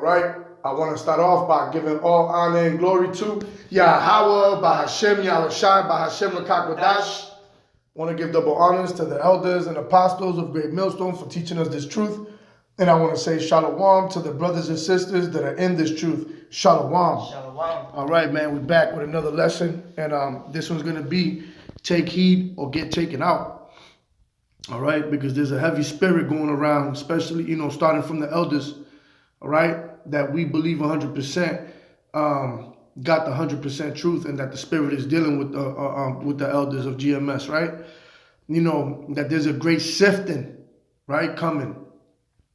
right? I want to start off by giving all honor and glory to Yahweh, Bahashem, Yahushai, Bahashem, Lakakwadash. I want to give double honors to the elders and apostles of Great Millstone for teaching us this truth. And I want to say shalom to the brothers and sisters that are in this truth. Shalom. Shalom. All right, man, we're back with another lesson. And this one's going to be take heed or get taken out. All right, because there's a heavy spirit going around, especially, starting from the elders, all right, that we believe 100% got the 100% truth, and that the spirit is dealing with the elders of GMS, right? That there's a great sifting, right, coming,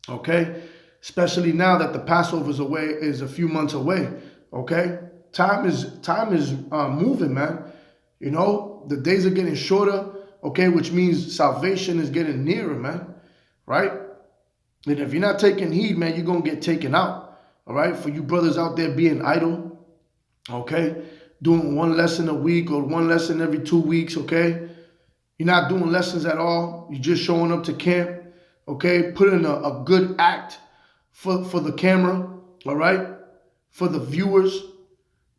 okay? Especially now that the Passover is a few months away, okay? Time is moving, man. The days are getting shorter, okay, which means salvation is getting nearer, man, right? And if you're not taking heed, man, you're going to get taken out, all right? For you brothers out there being idle, okay, doing one lesson a week or one lesson every 2 weeks, okay? You're not doing lessons at all. You're just showing up to camp, okay? Putting a good act for the camera, all right? For the viewers,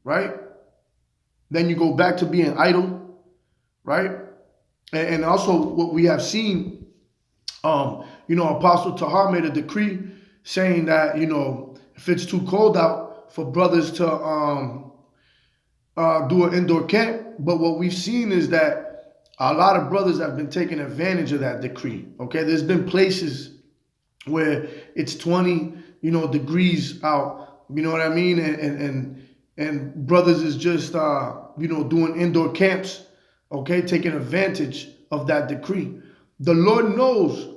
right? Then you go back to being idle, right? And also what we have seen, Apostle Tahar made a decree saying that, if it's too cold out for brothers to do an indoor camp. But what we've seen is that a lot of brothers have been taking advantage of that decree, okay? There's been places where it's 20, degrees out, you know what I mean? And brothers is just, doing indoor camps, okay, taking advantage of that decree. The Lord knows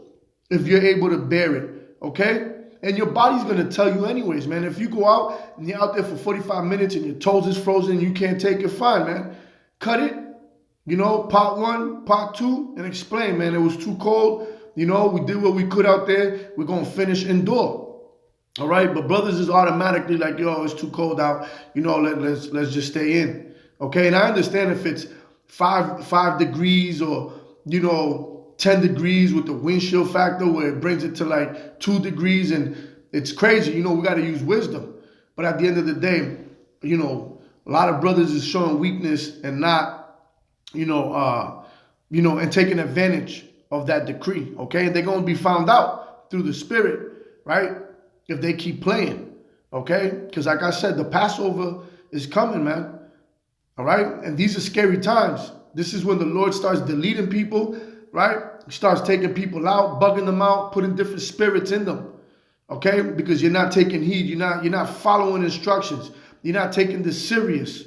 if you're able to bear it, okay? And your body's going to tell you anyways, man. If you go out and you're out there for 45 minutes and your toes is frozen and you can't take it, fine, man. Cut it, part 1, part 2, and explain, man. It was too cold. We did what we could out there. We're going to finish indoor. All right? But brothers is automatically like, yo, it's too cold out. Let's just stay in. Okay? And I understand if it's 5 degrees or 10 degrees with the windshield factor where it brings it to like 2 degrees and it's crazy. We got to use wisdom. But at the end of the day, a lot of brothers is showing weakness and not, and taking advantage of that decree. Okay? They're going to be found out through the spirit, right? If they keep playing. Okay? Because like I said, the Passover is coming, man. All right? And these are scary times. This is when the Lord starts deleting people, right? He starts taking people out, bugging them out, putting different spirits in them. Okay? Because you're not taking heed. You're not following instructions. You're not taking this serious.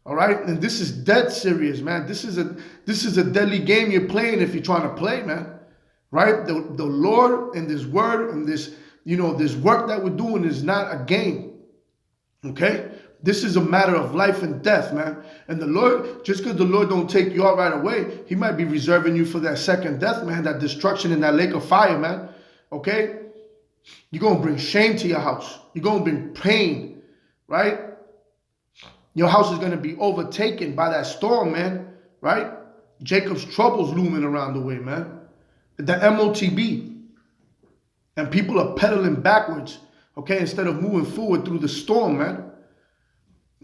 All right? And this is dead serious, man. This is a deadly game you're playing if you're trying to play, man. Right? The Lord and this word and this, this work that we're doing is not a game. Okay? This is a matter of life and death, man. And the Lord, just because the Lord don't take you out right away, he might be reserving you for that second death, man, that destruction in that lake of fire, man. Okay? You're going to bring shame to your house. You're going to bring pain, right? Your house is going to be overtaken by that storm, man, right? Jacob's trouble's looming around the way, man. The MOTB. And people are pedaling backwards, okay, instead of moving forward through the storm, man.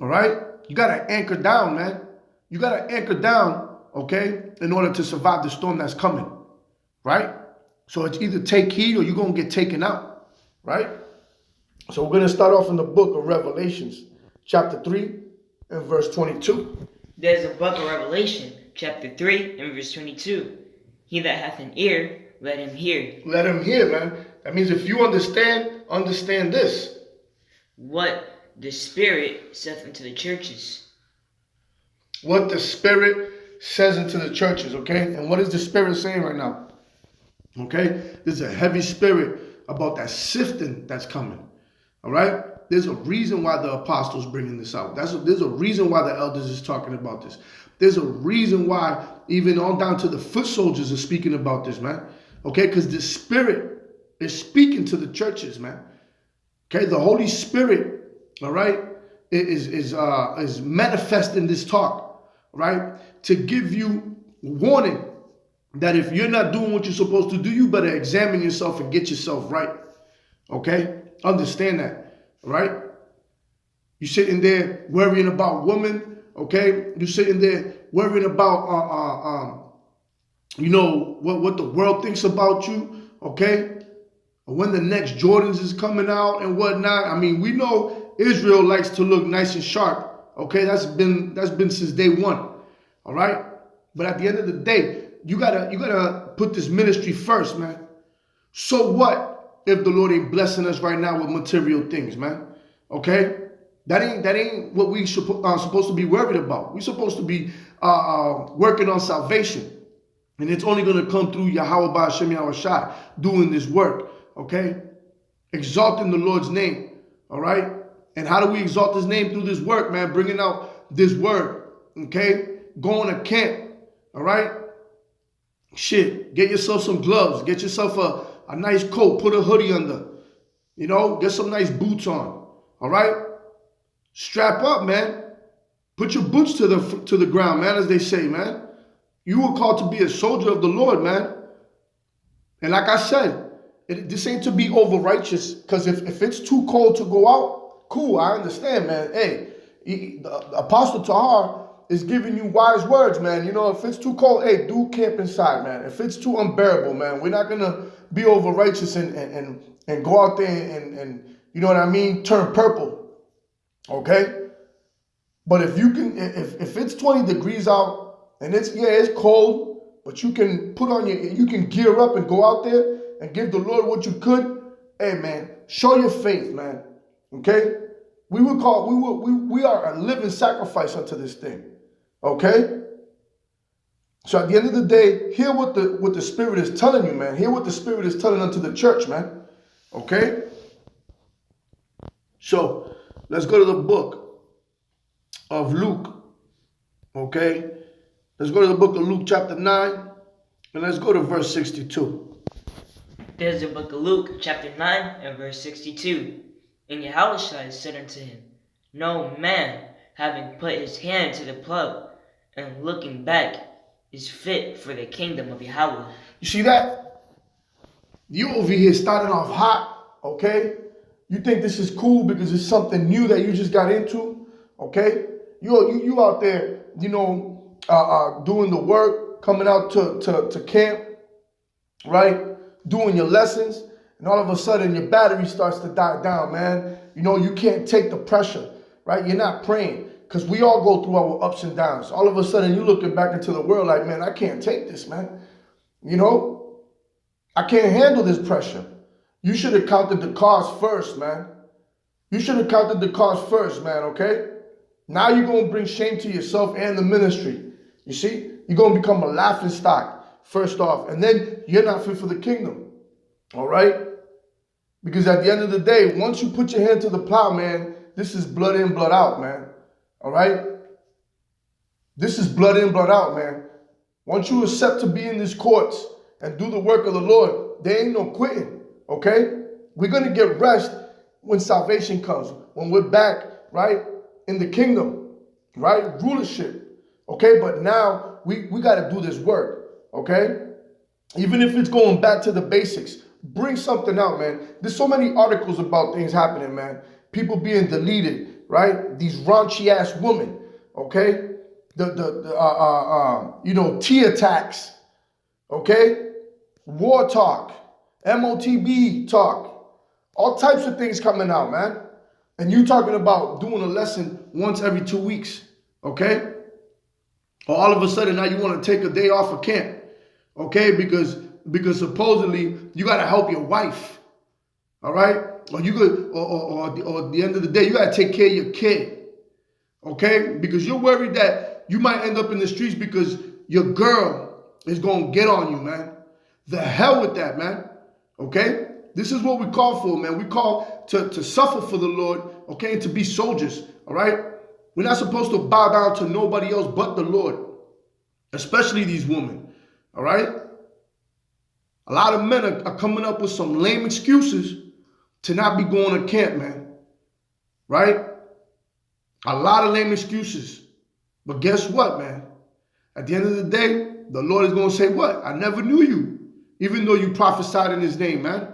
All right? You got to anchor down, man. You got to anchor down, okay, in order to survive the storm that's coming, right? So it's either take heed or you're going to get taken out, right? So we're going to start off in the book of Revelations, chapter 3 and verse 22. There's a book of Revelation, chapter 3 and verse 22. He that hath an ear, let him hear. Let him hear, man. That means if you understand this. What the Spirit saith unto the churches. What the Spirit says unto the churches, okay? And what is the Spirit saying right now? Okay? There's a heavy spirit about that sifting that's coming. All right? There's a reason why the apostles bringing this out. There's a reason why the elders is talking about this. There's a reason why even on down to the foot soldiers are speaking about this, man. Okay? Because the Spirit is speaking to the churches, man. Okay? The Holy Spirit, all right, is manifesting this talk, right, to give you warning that if you're not doing what you're supposed to do, you better examine yourself and get yourself right. Okay? Understand that. right? You're sitting there worrying about women, okay? You're sitting there worrying about, what the world thinks about you, okay? When the next Jordans is coming out and whatnot. I mean, we know Israel likes to look nice and sharp, okay? That's been since day one, all right? But at the end of the day, you gotta put this ministry first, man. So what if the Lord ain't blessing us right now with material things, man? Okay? That ain't what we supposed to be worried about. We're supposed to be working on salvation. And it's only going to come through Yahweh Ba'Shem Yahweh Shai doing this work. Okay? Exalting the Lord's name. All right? And how do we exalt his name through this work, man? Bringing out this word. Okay? Going to camp. All right? Shit. Get yourself some gloves. Get yourself a nice coat. Put a hoodie under. Get some nice boots on. All right? Strap up, man. Put your boots to the ground, man, as they say, man. You were called to be a soldier of the Lord, man. And like I said, this ain't to be over righteous, because if it's too cold to go out, cool, I understand, man. Hey, the Apostle Tahar is giving you wise words, man. If it's too cold, hey, do camp inside, man. If it's too unbearable, man, we're not going to be over righteous and go out there and you know what I mean, turn purple. Okay? But if you can, if it's 20 degrees out and it's cold, but you can you can gear up and go out there and give the Lord what you could. Hey, man, show your faith, man. Okay? We are a living sacrifice unto this thing. Okay? So at the end of the day, hear what the Spirit is telling you, man. Hear what the Spirit is telling unto the church, man. Okay? So let's go to the book of Luke. Okay? Let's go to the book of Luke chapter 9, and let's go to verse 62. There's the book of Luke chapter 9 and verse 62. And Yahushua said unto him, No man, having put his hand to the plow and looking back, is fit for the kingdom of Yahweh. You see that? You over here starting off hot, okay? You think this is cool because it's something new that you just got into, okay? You out there, doing the work, coming out to camp, right? Doing your lessons, and all of a sudden your battery starts to die down, man. You can't take the pressure, right? You're not praying, because we all go through our ups and downs. All of a sudden you're looking back into the world like, man, I can't take this, man. I can't handle this pressure. You should have counted the cost first, man. You should have counted the cost first, man, okay? Now you're going to bring shame to yourself and the ministry. You see? You're going to become a laughing stock, first off. And then you're not fit for the kingdom. All right? Because at the end of the day, once you put your hand to the plow, man, this is blood in, blood out, man. All right? This is blood in, blood out, man. Once you accept to be in these courts and do the work of the Lord, there ain't no quitting. Okay? We're going to get rest when salvation comes. When we're back, right? In the kingdom, right? Rulership, okay? But now we got to do this work, okay? Even if it's going back to the basics, bring something out, man. There's so many articles about things happening, man. People being deleted, right? These raunchy ass women, okay? Tea attacks, okay? War talk, MOTB talk, all types of things coming out, man. And you talking about doing a lesson once every 2 weeks, okay? Or all of a sudden now you want to take a day off of camp, okay? Because supposedly you got to help your wife, all right? Or you could, or at the end of the day you got to take care of your kid, okay? Because you're worried that you might end up in the streets because your girl is going to get on you, man. The hell with that, man, okay? This is what we call for, man. We call to suffer for the Lord, okay, and to be soldiers, all right? We're not supposed to bow down to nobody else but the Lord, especially these women, all right? A lot of men are coming up with some lame excuses to not be going to camp, man, right? A lot of lame excuses. But guess what, man? At the end of the day, the Lord is going to say what? I never knew you, even though you prophesied in his name, man.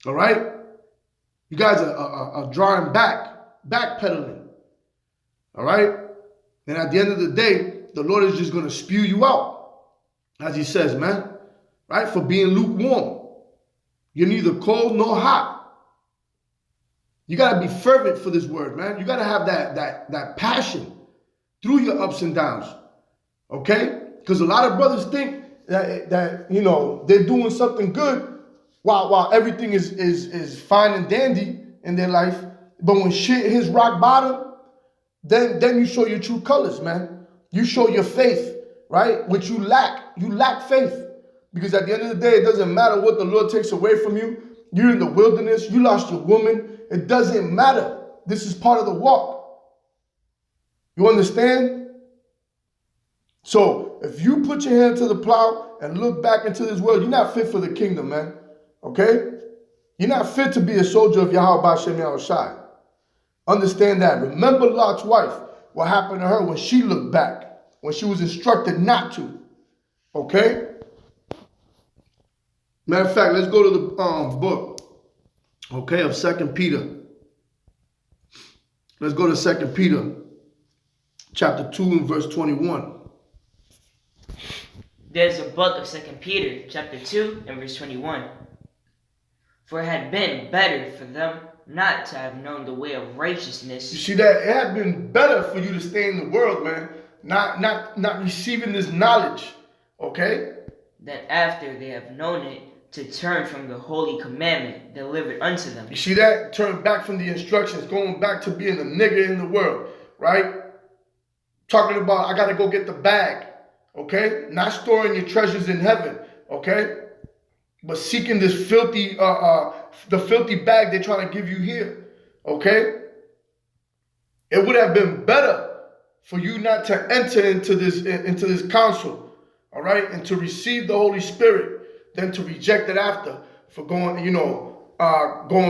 All right? You guys are drawing backpedaling. All right? And at the end of the day, the Lord is just going to spew you out, as he says, man, right? For being lukewarm. You're neither cold nor hot. You got to be fervent for this word, man. You got to have that passion through your ups and downs, okay? Because a lot of brothers think that they're doing something good while everything is fine and dandy in their life. But when shit hits rock bottom, then you show your true colors, man. You show your faith, right? Which you lack. You lack faith. Because at the end of the day, it doesn't matter what the Lord takes away from you. You're in the wilderness. You lost your woman. It doesn't matter. This is part of the walk. You understand? So if you put your hand to the plow and look back into this world, you're not fit for the kingdom, man. Okay? You're not fit to be a soldier of Yahweh B'Shem Yahushai. Understand that. Remember Lot's wife. What happened to her when she looked back, when she was instructed not to. Okay? Matter of fact, let's go to the book, okay, of 2 Peter. Let's go to 2 Peter, chapter 2 and verse 21. There's a book of 2 Peter, chapter 2 and verse 21. For it had been better for them not to have known the way of righteousness. You see that? It had been better for you to stay in the world, man. Not receiving this knowledge, okay? That after they have known it, to turn from the holy commandment delivered unto them. You see that? Turn back from the instructions, going back to being a nigger in the world, right? Talking about, I got to go get the bag, okay? Not storing your treasures in heaven, okay? But seeking this filthy, the filthy bag they're trying to give you here, okay? It would have been better for you not to enter into this council, all right? And to receive the Holy Spirit than to reject it after for going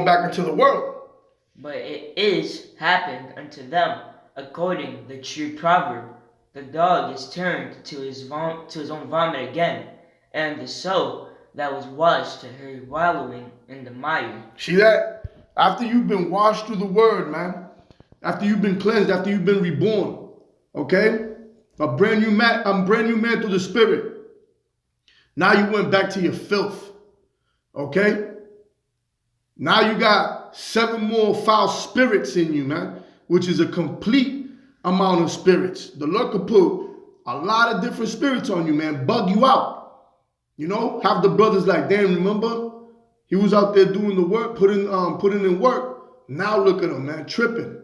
back into the world. But it is happened unto them according the true proverb. The dog is turned to his own vomit again, and the soul that was washed to her wallowing in the mire. See that? After you've been washed through the word, man, after you've been cleansed, after you've been reborn, okay? A brand new man through the Spirit. Now you went back to your filth, okay? Now you got 7 more foul spirits in you, man, which is a complete amount of spirits. The Lord could put a lot of different spirits on you, man, bug you out. You know, have the brothers like, damn, remember? He was out there doing the work, putting in work. Now look at him, man, tripping,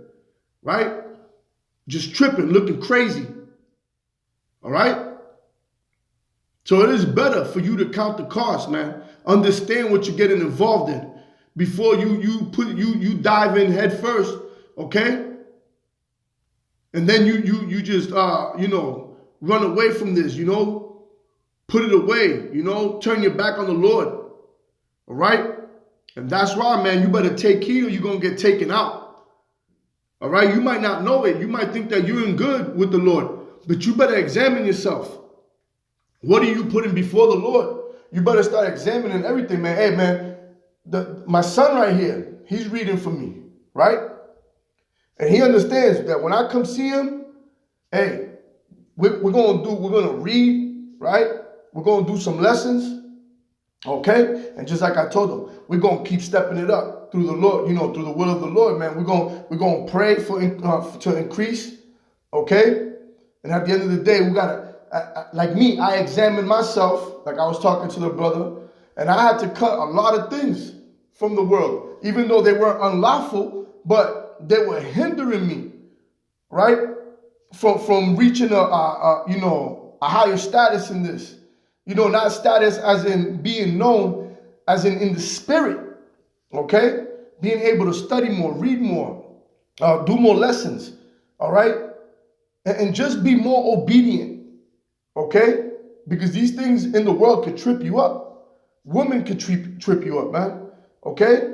right? Just tripping, looking crazy, all right? So it is better for you to count the cost, man. Understand what you're getting involved in before you dive in head first, okay? And then you just run away from this, put it away, turn your back on the Lord, all right? And that's why, man, you better take heed or you're gonna get taken out, all right? You might not know it. You might think that you're in good with the Lord, but you better examine yourself. What are you putting before the Lord? You better start examining everything, man. Hey, man, my son right here, he's reading for me, right? And he understands that when I come see him, hey, we're gonna read, right? We're gonna do some lessons, okay? And just like I told him, we're gonna keep stepping it up through the Lord, through the will of the Lord, man. We're gonna pray to increase, okay? And at the end of the day, we gotta. Like me, I examined myself, like I was talking to the brother, and I had to cut a lot of things from the world, even though they weren't unlawful, but they were hindering me, right? From reaching a higher status in this. Not status as in being known, as in the spirit, okay? Being able to study more, read more, do more lessons, all right? And just be more obedient. Okay? Because these things in the world could trip you up. Women could trip you up, man. Okay?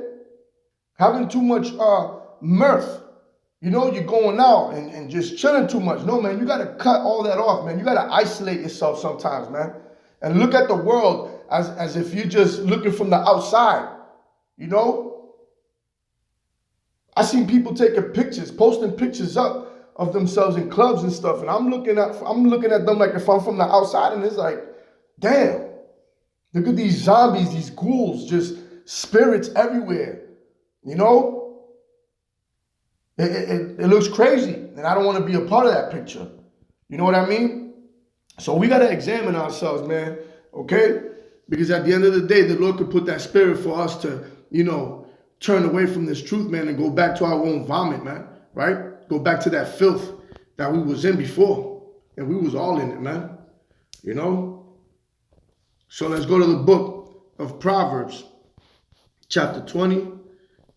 Having too much mirth. You're going out and just chilling too much. No, man, you got to cut all that off, man. You got to isolate yourself sometimes, man. And look at the world as if you're just looking from the outside. I seen people taking pictures, posting pictures up of themselves in clubs and stuff, and I'm looking at them like if I'm from the outside, and it's like, damn, look at these zombies, these ghouls, just spirits everywhere. You know, it looks crazy, and I don't want to be a part of that picture. You know what I mean? So we gotta examine ourselves, man. Okay, because at the end of the day, the Lord could put that spirit for us to, turn away from this truth, man, and go back to our own vomit, man, right? Go back to that filth that we was in before, and we was all in it, man, So let's go to the book of Proverbs, chapter 20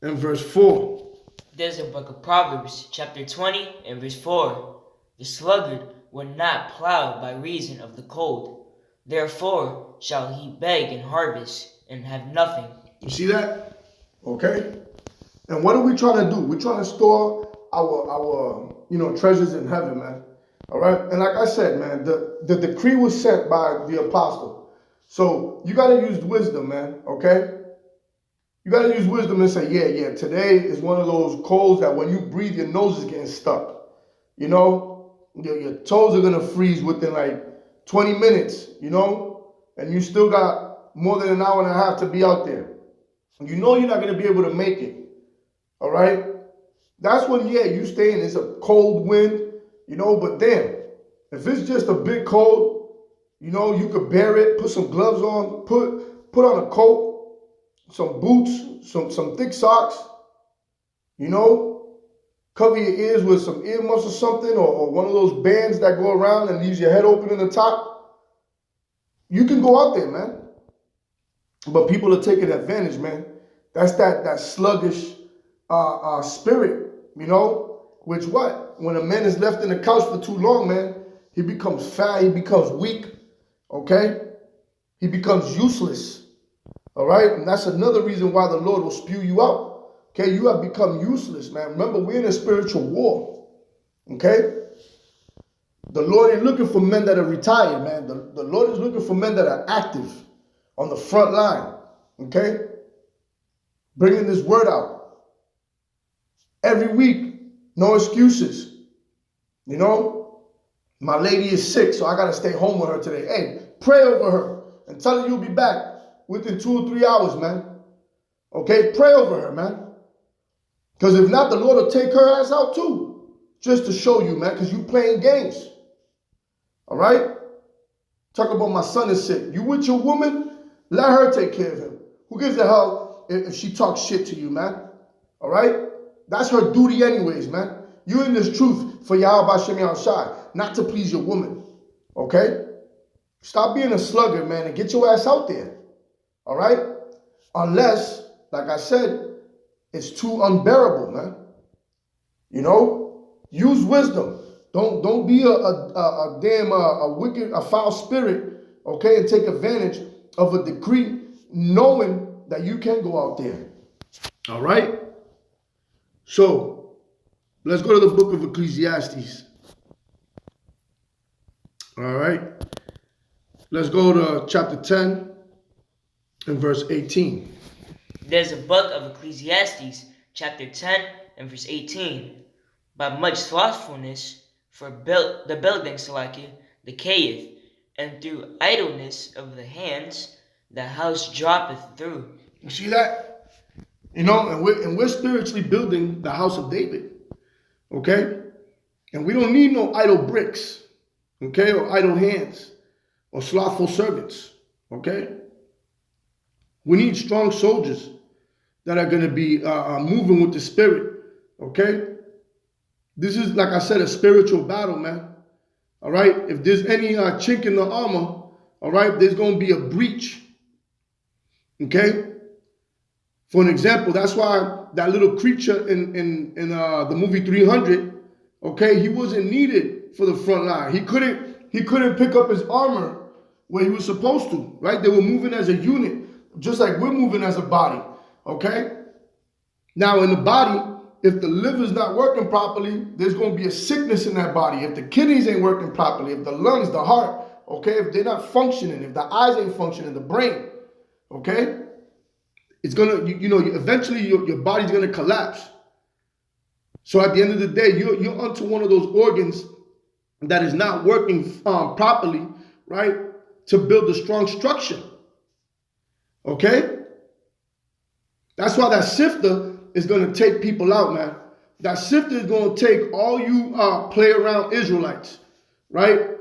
and verse 4. There's a book of Proverbs, chapter 20 and verse 4. The sluggard will not plow by reason of the cold. Therefore shall he beg and harvest and have nothing. You see that? Okay, and what are we trying to do? We're trying to store our treasures in heaven, man. All right, and like I said, man, the decree was sent by the apostle, so you got to use wisdom, man. Okay, you got to use wisdom and say, yeah, today is one of those colds that when you breathe, your nose is getting stuck. Your toes are gonna freeze within like 20 minutes. And you still got more than an hour and a half to be out there. You're not going to be able to make it. All right? That's when, you stay in. It's a cold wind, but then, if it's just a big cold, you could bear it, put some gloves on, put on a coat, some boots, some thick socks, cover your ears with some earmuffs or something, or one of those bands that go around and leaves your head open in the top. You can go out there, man. But people are taking advantage, man. That's that sluggish spirit, which what? When a man is left in the couch for too long, man, he becomes fat, he becomes weak, okay? He becomes useless, all right? And that's another reason why the Lord will spew you out, okay? You have become useless, man. Remember, we're in a spiritual war, okay? The Lord ain't looking for men that are retired, man. The Lord is looking for men that are active on the front line, okay? Bringing this word out. Every week, no excuses. My lady is sick, so I got to stay home with her today. Hey, pray over her and tell her you'll be back within 2 or 3 hours, man. Okay, pray over her, man. Because if not, the Lord will take her ass out too, just to show you, man, because you playing games. All right? Talk about my son is sick. You with your woman? Let her take care of him. Who gives a hell if she talks shit to you, man? All right? That's her duty anyways, man. You in this truth for Yahweh Shem Yahushai, not to please your woman. Okay? Stop being a sluggard, man, and get your ass out there. All right? Unless, like I said, it's too unbearable, man. Use wisdom. Don't be a damn wicked, a foul spirit, okay, and take advantage of a decree, knowing that you can go out there. All right? So, let's go to the book of Ecclesiastes. All right? Let's go to chapter 10 and verse 18. There's a book of Ecclesiastes, chapter 10 and verse 18. By much slothfulness for the building, Salaki, decayeth, and through idleness of the hands, the house droppeth through. You see that? And we're spiritually building the house of David. Okay? And we don't need no idle bricks. Okay? Or idle hands. Or slothful servants. Okay? We need strong soldiers that are going to be moving with the spirit. Okay? This is, like I said, a spiritual battle, man. All right? If there's any chink in the armor, all right, there's going to be a breach. Okay? For an example, that's why that little creature in the movie 300, okay, he wasn't needed for the front line. He couldn't pick up his armor where he was supposed to, right? They were moving as a unit, just like we're moving as a body, okay? Now, in the body, if the liver's not working properly, there's going to be a sickness in that body. If the kidneys ain't working properly, if the lungs, the heart, okay, if they're not functioning, if the eyes ain't functioning, the brain, okay, it's going to, eventually your body's going to collapse, So at the end of the day, you're onto one of those organs that is not working properly, right? To build a strong structure. Okay? That's why that sifter is going to take people out, man. That sifter is going to take all you play around Israelites, right?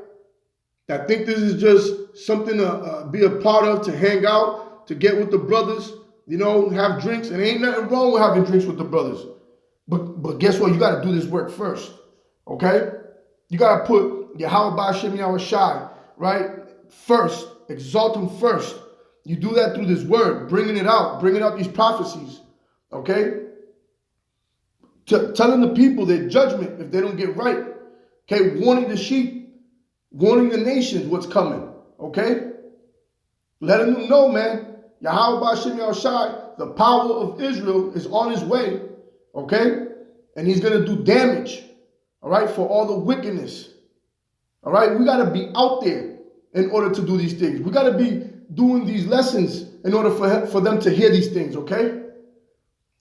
That think this is just something to be a part of, to hang out, to get with the brothers, have drinks. And ain't nothing wrong with having drinks with the brothers. But guess what? You got to do this work first, okay? You got to put Yahweh Ba'ashem Yahweh Shai, right? First. Exalt him first. You do that through this word, bringing out these prophecies, okay? Telling the people their judgment if they don't get right, okay? Warning the sheep, warning the nations what's coming, okay? Letting them know, man, Yahweh Ba'ashem Yahweh Shai, the power of Israel is on his way, okay? And he's going to do damage, all right, for all the wickedness, all right? We got to be out there in order to do these things. We got to be doing these lessons in order for them to hear these things, okay?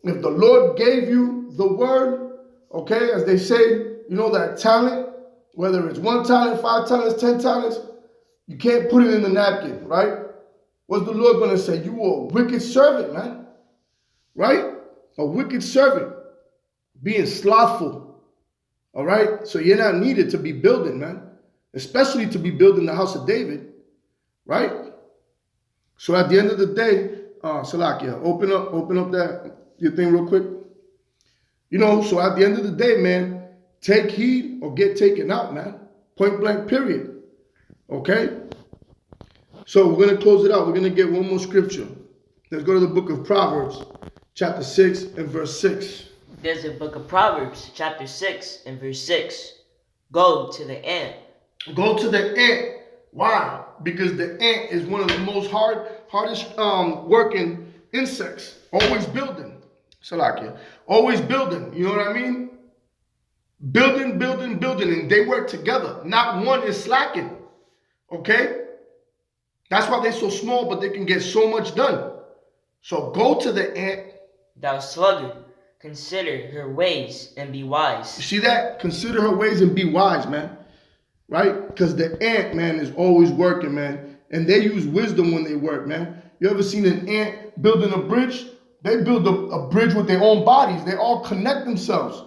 If the Lord gave you the word, okay, as they say, that talent, whether it's 1 talent, 5 talents, 10 talents, you can't put it in the napkin, right? What's the Lord going to say? You are a wicked servant, man, right? A wicked servant, being slothful, all right? So you're not needed to be building, man, especially to be building the house of David, right? So at the end of the day, Salakia, open up your thing real quick. So at the end of the day, man, take heed or get taken out, man. Point blank, period. Okay? So we're going to close it out. We're going to get one more scripture. Let's go to the book of Proverbs, chapter 6 and verse 6. There's a book of Proverbs, chapter 6 and verse 6. Go to the ant. Go to the ant. Why? Because the ant is one of the most hardest working insects. Always building. Salakia. Always building. You know what I mean? Building. And they work together. Not one is slacking. Okay? That's why they're so small, but they can get so much done. So go to the ant. Thou sluggard, consider her ways and be wise. You see that? Consider her ways and be wise, man. Right? Because the ant, man, is always working, man. And they use wisdom when they work, man. You ever seen an ant building a bridge? They build a bridge with their own bodies. They all connect themselves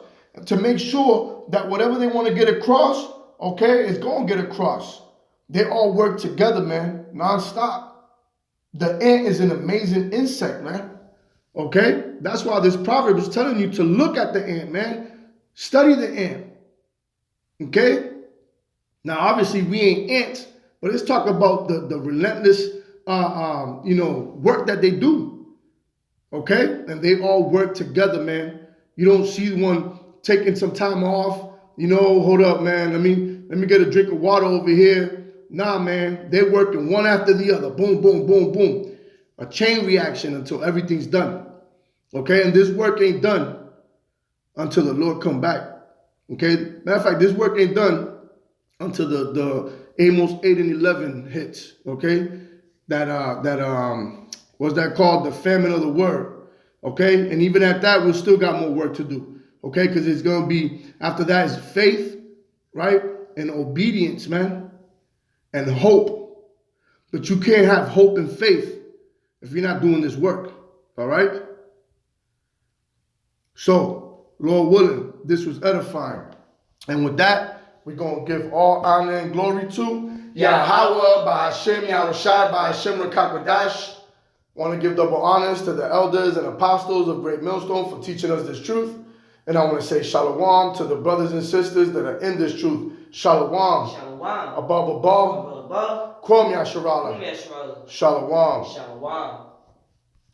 to make sure that whatever they want to get across, okay, is going to get across. They all work together, man, nonstop. The ant is an amazing insect, man. Okay? That's why this proverb is telling you to look at the ant, man. Study the ant. Okay? Now, obviously, we ain't ants, but let's talk about the relentless, work that they do. Okay? And they all work together, man. You don't see one taking some time off. Hold up, man. Let me get a drink of water over here. Nah, man. They're working one after the other. Boom, boom, boom, boom. A chain reaction until everything's done. Okay? And this work ain't done until the Lord come back. Okay? Matter of fact, this work ain't done until the Amos 8 and 11 hits, okay? What's that called? The famine of the word, okay? And even at that, we still got more work to do, okay? Because it's going to be, after that is faith, right? And obedience, man. And hope. But you can't have hope and faith if you're not doing this work, all right? So, Lord willing, this was edifying. And with that, we're going to give all honor and glory to Yahweh, Ba'ashem, Yahweh Shai, Ba'ashem, Rakakwadash. Want to give double honors to the elders and apostles of Great Millstone for teaching us this truth. And I want to say shalom to the brothers and sisters that are in this truth. Shalom. Shalom. Above. Kwam Yasharala. Shalom. Shalom. Shalom.